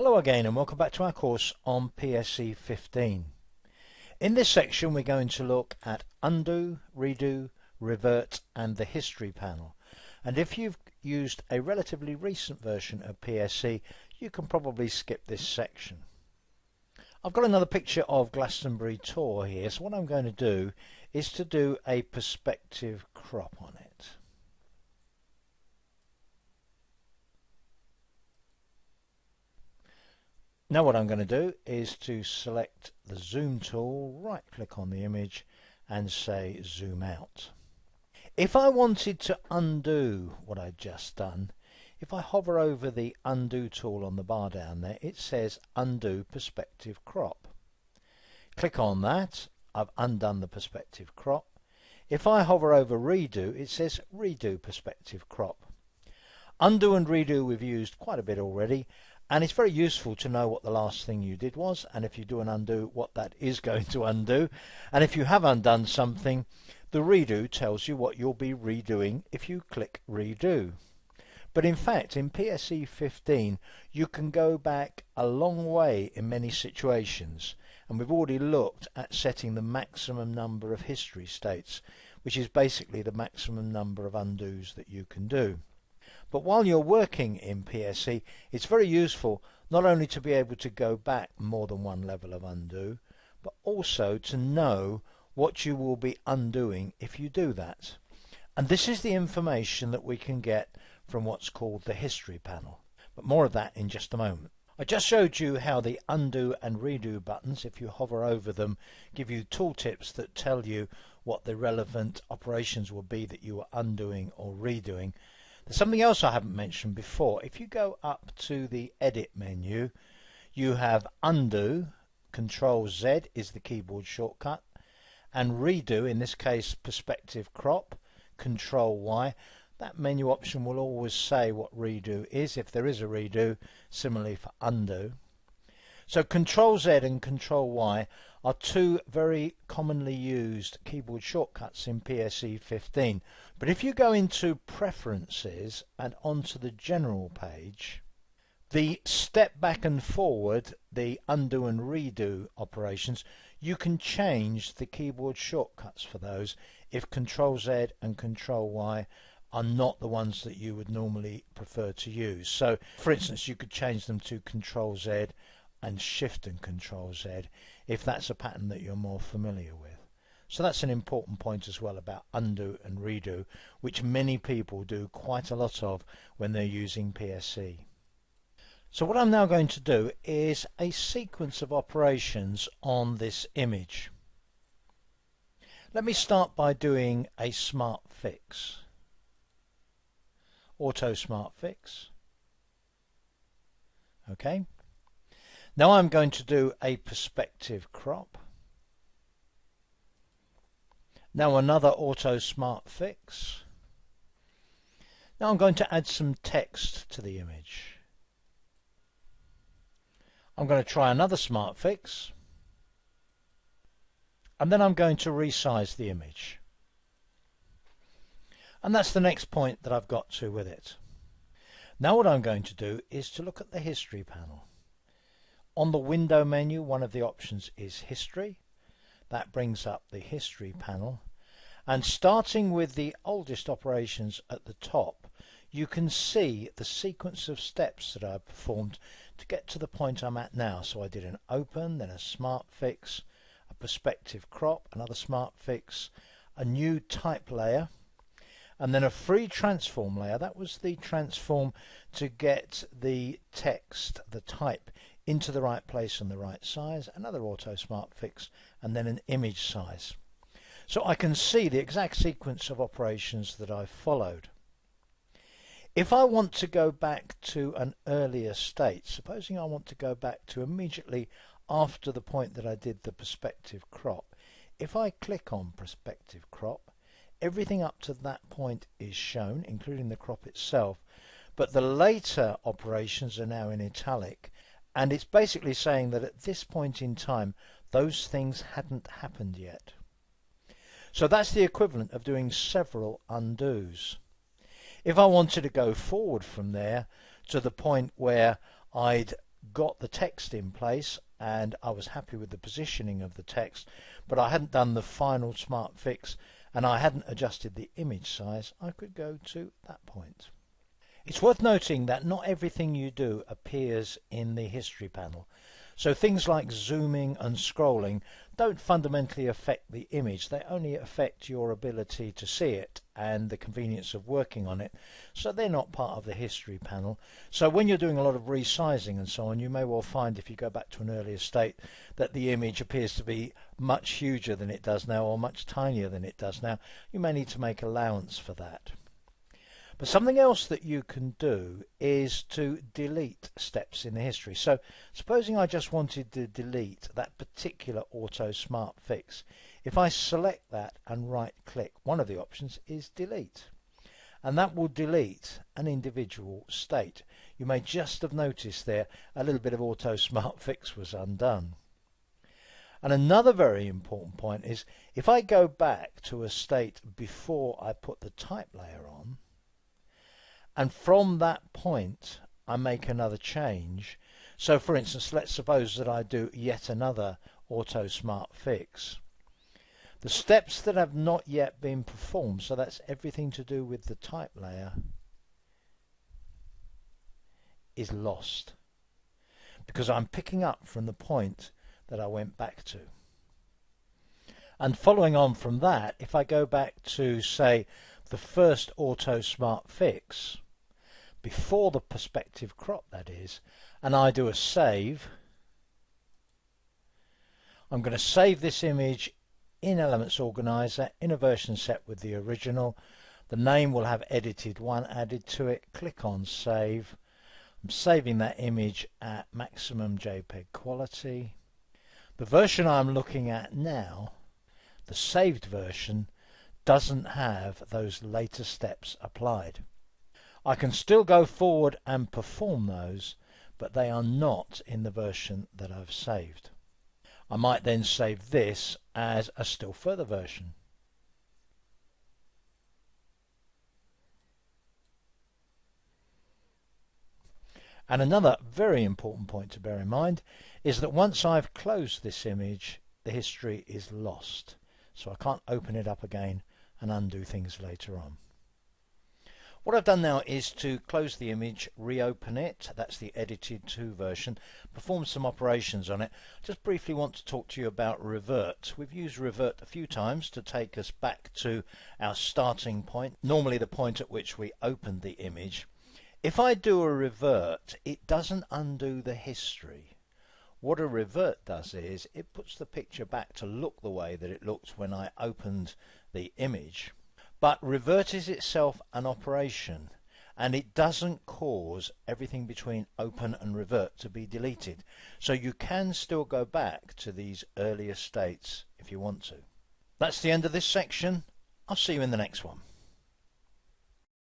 Hello again and welcome back to our course on PSE 15. In this section we're going to look at undo, redo, revert and the history panel. And if you've used a relatively recent version of PSE, you can probably skip this section. I've got another picture of Glastonbury Tor here, so what I'm going to do is to do a perspective crop on it. Now what I'm going to do is to select the zoom tool, right click on the image and say zoom out. If I wanted to undo what I'd just done, if I hover over the undo tool on the bar down there, it says undo perspective crop. Click on that, I've undone the perspective crop. If I hover over redo, it says redo perspective crop. Undo and redo we've used quite a bit already. And it's very useful to know what the last thing you did was, and if you do an undo, what that is going to undo. And if you have undone something, the redo tells you what you'll be redoing if you click redo. But in fact, in PSE 15, you can go back a long way in many situations. And we've already looked at setting the maximum number of history states, which is basically the maximum number of undos that you can do. But while you're working in PSE, it's very useful not only to be able to go back more than one level of undo, but also to know what you will be undoing if you do that. And this is the information that we can get from what's called the history panel. But more of that in just a moment. I just showed you how the undo and redo buttons, if you hover over them, give you tooltips that tell you what the relevant operations will be that you are undoing or redoing. There's something else I haven't mentioned before. If you go up to the edit menu, you have undo, Control Z is the keyboard shortcut, and redo, in this case perspective crop, Control Y. That menu option will always say what redo is if there is a redo, similarly for undo. So Control Z and Control Y are two very commonly used keyboard shortcuts in PSE 15. But if you go into Preferences and onto the General page, the step back and forward, the undo and redo operations, you can change the keyboard shortcuts for those if Control Z and Control Y are not the ones that you would normally prefer to use. So for instance, you could change them to Control Z and Shift and Control Z if that's a pattern that you're more familiar with. So that's an important point as well about undo and redo, which many people do quite a lot of when they're using PSE. So what I'm now going to do is a sequence of operations on this image. Let me start by doing a smart fix. Auto smart fix. Okay. Now I'm going to do a perspective crop. Now another auto smart fix. Now I'm going to add some text to the image. I'm going to try another smart fix. And then I'm going to resize the image. And that's the next point that I've got to with it. Now what I'm going to do is to look at the history panel. On the window menu, one of the options is history. That brings up the history panel. And starting with the oldest operations at the top, you can see the sequence of steps that I've performed to get to the point I'm at now. So I did an open, then a smart fix, a perspective crop, another smart fix, a new type layer, and then a free transform layer. That was the transform to get the text, the type, into the right place and the right size, another auto smart fix, and then an image size. So I can see the exact sequence of operations that I've followed. If I want to go back to an earlier state, supposing I want to go back to immediately after the point that I did the perspective crop, if I click on perspective crop, everything up to that point is shown, including the crop itself, but the later operations are now in italic. And it's basically saying that at this point in time, those things hadn't happened yet. So that's the equivalent of doing several undos. If I wanted to go forward from there to the point where I'd got the text in place and I was happy with the positioning of the text, but I hadn't done the final smart fix and I hadn't adjusted the image size, I could go to that point. It's worth noting that not everything you do appears in the history panel. So things like zooming and scrolling don't fundamentally affect the image, they only affect your ability to see it and the convenience of working on it. So they're not part of the history panel. So when you're doing a lot of resizing and so on, you may well find, if you go back to an earlier state, that the image appears to be much huger than it does now or much tinier than it does now. You may need to make allowance for that. But something else that you can do is to delete steps in the history. So supposing I just wanted to delete that particular auto smart fix. If I select that and right click, one of the options is delete. And that will delete an individual state. You may just have noticed there a little bit of auto smart fix was undone. And another very important point is if I go back to a state before I put the type layer on, and from that point I make another change. So for instance, let's suppose that I do yet another auto smart fix. The steps that have not yet been performed, so that's everything to do with the type layer, is lost because I'm picking up from the point that I went back to. And following on from that, if I go back to, say, the first auto smart fix, before the perspective crop that is, and I do a save, I'm going to save this image in Elements Organizer in a version set with the original. The name will have edited 1 added to it. Click on save. I'm saving that image at maximum JPEG quality. The version I'm looking at now, the saved version, doesn't have those later steps applied. I can still go forward and perform those, but they are not in the version that I've saved. I might then save this as a still further version. And another very important point to bear in mind is that once I've closed this image, the history is lost. So I can't open it up again and undo things later on. What I've done now is to close the image, reopen it, that's the edited 2 version, perform some operations on it. Just briefly want to talk to you about Revert. We've used Revert a few times to take us back to our starting point, normally the point at which we opened the image. If I do a revert, it doesn't undo the history. What a revert does is it puts the picture back to look the way that it looked when I opened the image. But revert is itself an operation, and it doesn't cause everything between open and revert to be deleted. So you can still go back to these earlier states if you want to. That's the end of this section. I'll see you in the next one.